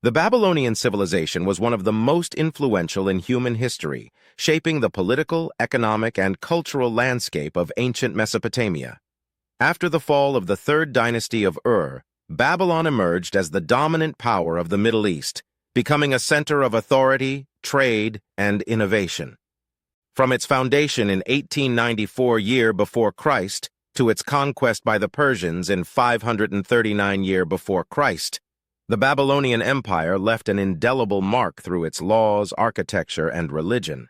The Babylonian civilization was one of the most influential in human history, shaping the political, economic, and cultural landscape of ancient Mesopotamia. After the fall of the third dynasty of Ur, Babylon emerged as the dominant power of the Middle East, becoming a center of authority, trade, and innovation. From its foundation in 1894 year before Christ to its conquest by the Persians in 539 year before Christ, the Babylonian Empire left an indelible mark through its laws, architecture, and religion.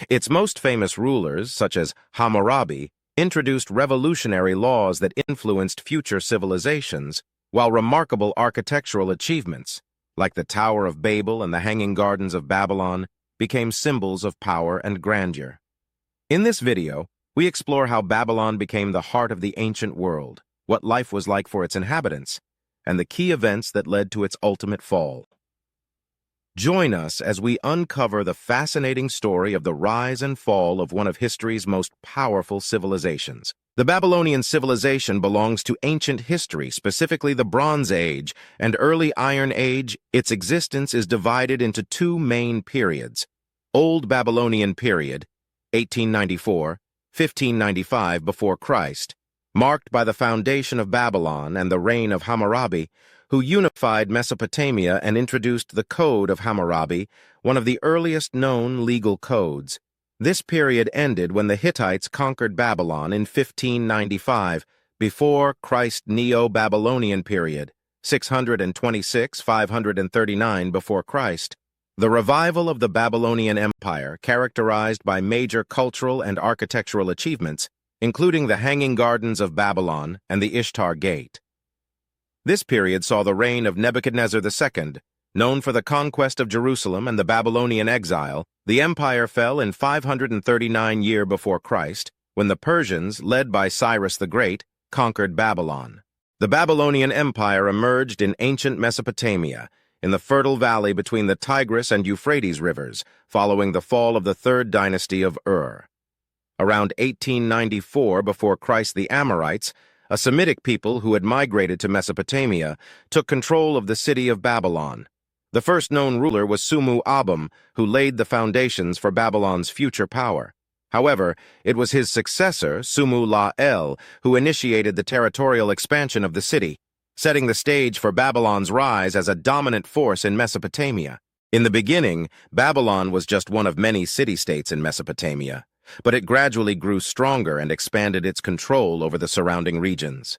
Its most famous rulers, such as Hammurabi, introduced revolutionary laws that influenced future civilizations, while remarkable architectural achievements, like the Tower of Babel and the Hanging Gardens of Babylon, became symbols of power and grandeur. In this video, we explore how Babylon became the heart of the ancient world, what life was like for its inhabitants, and the key events that led to its ultimate fall. Join us as we uncover the fascinating story of the rise and fall of one of history's most powerful civilizations. The Babylonian civilization belongs to ancient history, specifically the Bronze Age and early Iron Age. Its existence is divided into two main periods: Old Babylonian period, 1894, 1595 before Christ, marked by the foundation of Babylon and the reign of Hammurabi, who unified Mesopotamia and introduced the Code of Hammurabi, one of the earliest known legal codes. This period ended when the Hittites conquered Babylon in 1595, before Christ Neo-Babylonian period, 626-539 before Christ. The revival of the Babylonian Empire, characterized by major cultural and architectural achievements, including the Hanging Gardens of Babylon and the Ishtar Gate. This period saw the reign of Nebuchadnezzar II. Known for the conquest of Jerusalem and the Babylonian exile, the empire fell in 539 year before Christ, when the Persians, led by Cyrus the Great, conquered Babylon. The Babylonian Empire emerged in ancient Mesopotamia, in the fertile valley between the Tigris and Euphrates rivers, following the fall of the third dynasty of Ur. Around 1894 before Christ, the Amorites, a Semitic people who had migrated to Mesopotamia, took control of the city of Babylon. The first known ruler was Sumu-Abum, who laid the foundations for Babylon's future power. However, it was his successor, Sumu-La-El, who initiated the territorial expansion of the city, setting the stage for Babylon's rise as a dominant force in Mesopotamia. In the beginning, Babylon was just one of many city-states in Mesopotamia, but it gradually grew stronger and expanded its control over the surrounding regions.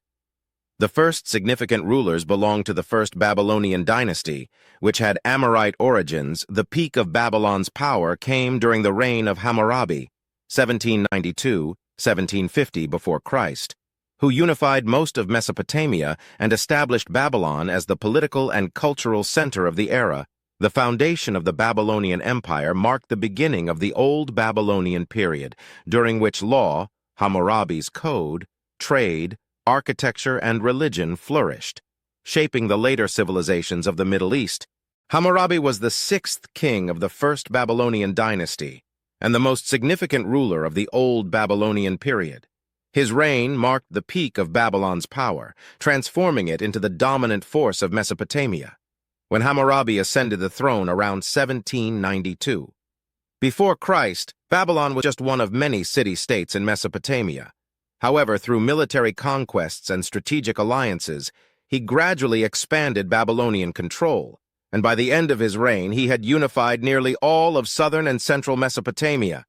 The first significant rulers belonged to the first Babylonian dynasty, which had Amorite origins. The peak of Babylon's power came during the reign of Hammurabi, 1792-1750 before Christ, who unified most of Mesopotamia and established Babylon as the political and cultural center of the era. The foundation of the Babylonian Empire marked the beginning of the Old Babylonian period, during which law, Hammurabi's code, trade, architecture, and religion flourished, shaping the later civilizations of the Middle East. Hammurabi was the sixth king of the first Babylonian dynasty, and the most significant ruler of the Old Babylonian period. His reign marked the peak of Babylon's power, transforming it into the dominant force of Mesopotamia, when Hammurabi ascended the throne around 1792. Before Christ, Babylon was just one of many city-states in Mesopotamia. However, through military conquests and strategic alliances, he gradually expanded Babylonian control, and by the end of his reign, he had unified nearly all of southern and central Mesopotamia.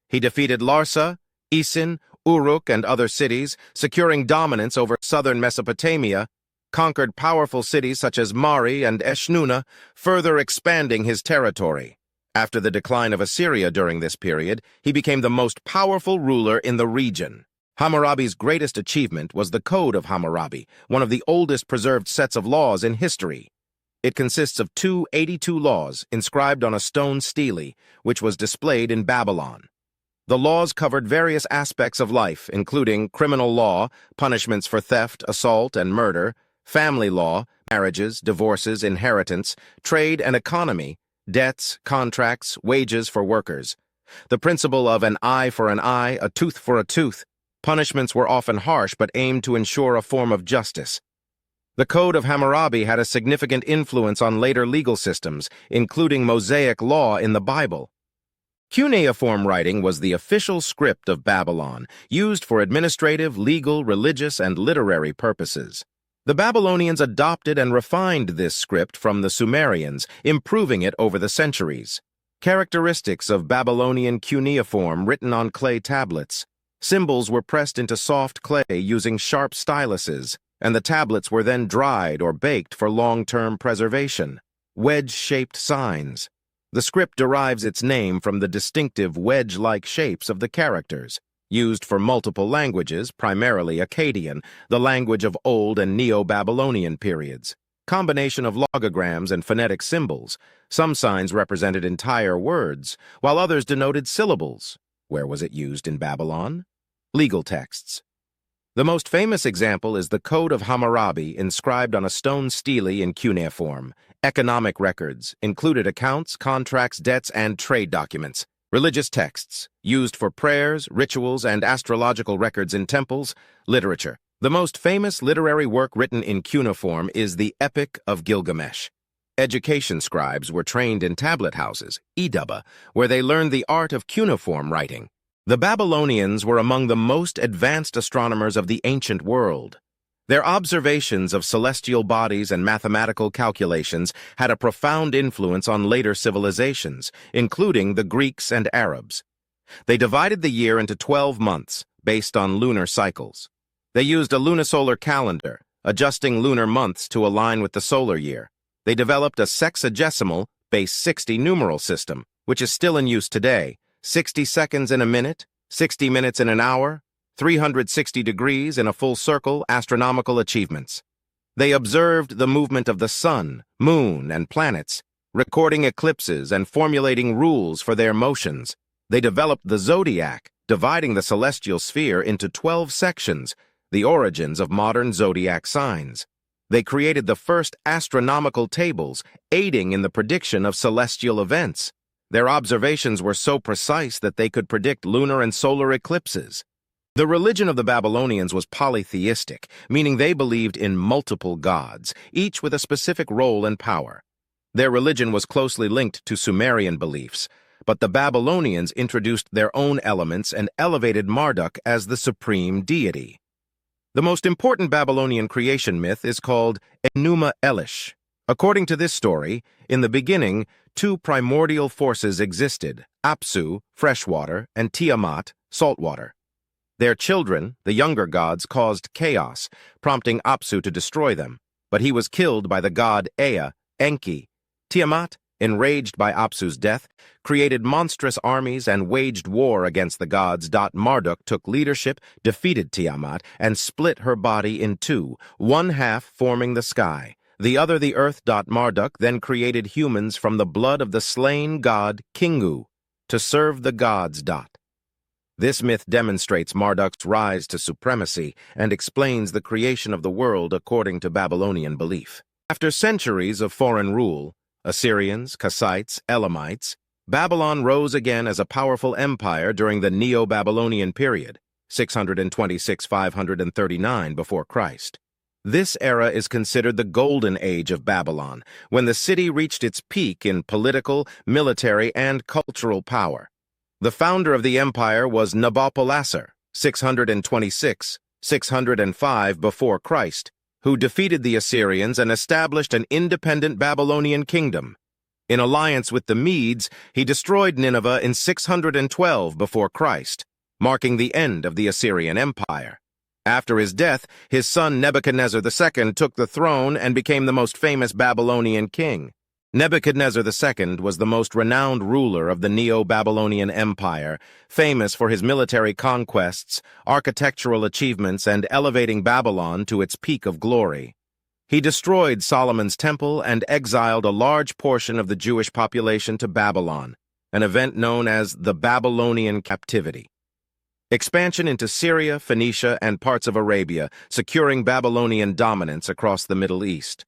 He defeated Larsa, Isin, Uruk, and other cities, securing dominance over southern Mesopotamia, conquered powerful cities such as Mari and Eshnunna, further expanding his territory. After the decline of Assyria during this period, he became the most powerful ruler in the region. Hammurabi's greatest achievement was the Code of Hammurabi, one of the oldest preserved sets of laws in history. It consists of 282 laws inscribed on a stone stele, which was displayed in Babylon. The laws covered various aspects of life, including criminal law, punishments for theft, assault, and murder, family law, marriages, divorces, inheritance, trade and economy, debts, contracts, wages for workers. The principle of an eye for an eye, a tooth for a tooth. Punishments were often harsh but aimed to ensure a form of justice. The Code of Hammurabi had a significant influence on later legal systems, including Mosaic law in the Bible. Cuneiform writing was the official script of Babylon, used for administrative, legal, religious, and literary purposes. The Babylonians adopted and refined this script from the Sumerians, improving it over the centuries. Characteristics of Babylonian cuneiform written on clay tablets. Symbols were pressed into soft clay using sharp styluses, and the tablets were then dried or baked for long-term preservation. Wedge-shaped signs. The script derives its name from the distinctive wedge-like shapes of the characters, used for multiple languages, primarily Akkadian, the language of Old and Neo-Babylonian periods. Combination of logograms and phonetic symbols. Some signs represented entire words, while others denoted syllables. Where was it used in Babylon? Legal texts. The most famous example is the Code of Hammurabi, inscribed on a stone stele in cuneiform. Economic records included accounts, contracts, debts, and trade documents. Religious texts, used for prayers, rituals, and astrological records in temples. Literature. The most famous literary work written in cuneiform is the Epic of Gilgamesh. Education scribes were trained in tablet houses, Edaba, where they learned the art of cuneiform writing. The Babylonians were among the most advanced astronomers of the ancient world. Their observations of celestial bodies and mathematical calculations had a profound influence on later civilizations, including the Greeks and Arabs. They divided the year into 12 months, based on lunar cycles. They used a lunisolar calendar, adjusting lunar months to align with the solar year. They developed a sexagesimal, base 60 numeral system, which is still in use today. 60 seconds in a minute, 60 minutes in an hour, 360 degrees in a full circle, astronomical achievements. They observed the movement of the sun, moon, and planets, recording eclipses and formulating rules for their motions. They developed the zodiac, dividing the celestial sphere into 12 sections, the origins of modern zodiac signs. They created the first astronomical tables, aiding in the prediction of celestial events. Their observations were so precise that they could predict lunar and solar eclipses. The religion of the Babylonians was polytheistic, meaning they believed in multiple gods, each with a specific role and power. Their religion was closely linked to Sumerian beliefs, but the Babylonians introduced their own elements and elevated Marduk as the supreme deity. The most important Babylonian creation myth is called Enuma Elish. According to this story, in the beginning, two primordial forces existed, Apsu, freshwater, and Tiamat, saltwater. Their children, the younger gods, caused chaos, prompting Apsu to destroy them, but he was killed by the god Ea, Enki. Tiamat, enraged by Apsu's death, created monstrous armies and waged war against the gods. Marduk took leadership, defeated Tiamat, and split her body in two, one half forming the sky, the other the earth. Marduk then created humans from the blood of the slain god Kingu to serve the gods. This myth demonstrates Marduk's rise to supremacy and explains the creation of the world according to Babylonian belief. After centuries of foreign rule, Assyrians, Kassites, Elamites, Babylon rose again as a powerful empire during the Neo-Babylonian period, 626–539 before Christ. This era is considered the golden age of Babylon, when the city reached its peak in political, military, and cultural power. The founder of the empire was Nabopolassar, 626–605 before Christ, who defeated the Assyrians and established an independent Babylonian kingdom. In alliance with the Medes, he destroyed Nineveh in 612 before Christ, marking the end of the Assyrian Empire. After his death, his son Nebuchadnezzar II took the throne and became the most famous Babylonian king. Nebuchadnezzar II was the most renowned ruler of the Neo-Babylonian Empire, famous for his military conquests, architectural achievements, and elevating Babylon to its peak of glory. He destroyed Solomon's temple and exiled a large portion of the Jewish population to Babylon, an event known as the Babylonian captivity. Expansion into Syria, Phoenicia, and parts of Arabia, securing Babylonian dominance across the Middle East.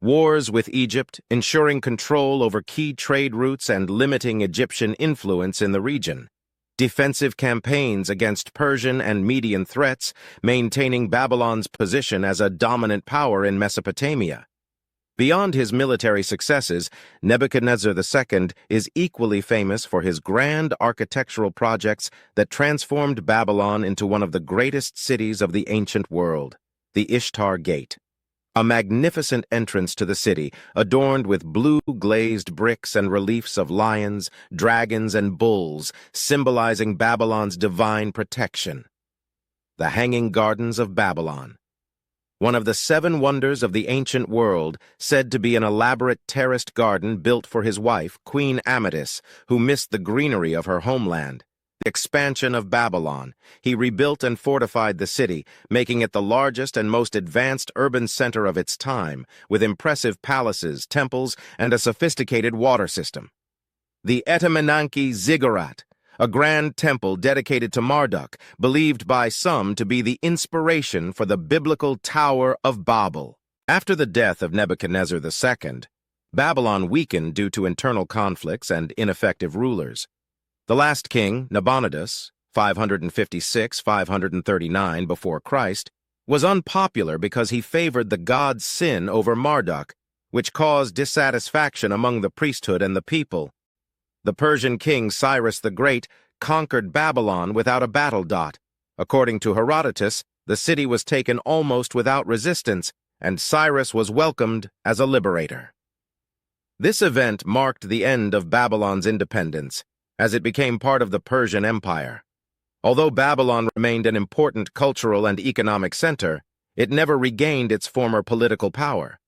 Wars with Egypt, ensuring control over key trade routes and limiting Egyptian influence in the region. defensive campaigns against Persian and Median threats, maintaining Babylon's position as a dominant power in Mesopotamia. Beyond his military successes, Nebuchadnezzar II is equally famous for his grand architectural projects that transformed Babylon into one of the greatest cities of the ancient world, the Ishtar Gate. A magnificent entrance to the city, adorned with blue glazed bricks and reliefs of lions, dragons, and bulls, symbolizing Babylon's divine protection. The Hanging Gardens of Babylon. One of the 7 wonders of the ancient world, said to be an elaborate terraced garden built for his wife, Queen Amadis, who missed the greenery of her homeland. The expansion of Babylon. He rebuilt and fortified the city, making it the largest and most advanced urban center of its time, with impressive palaces, temples, and a sophisticated water system. The Etemenanke Ziggurat, a grand temple dedicated to Marduk, believed by some to be the inspiration for the biblical Tower of Babel. After the death of Nebuchadnezzar II, Babylon weakened due to internal conflicts and ineffective rulers. The last king, Nabonidus, 556-539 before Christ, was unpopular because he favored the god's sin over Marduk, which caused dissatisfaction among the priesthood and the people. The Persian king Cyrus the Great conquered Babylon without a battle. According to Herodotus, the city was taken almost without resistance, and Cyrus was welcomed as a liberator. This event marked the end of Babylon's independence, as it became part of the Persian Empire. Although Babylon remained an important cultural and economic center, it never regained its former political power.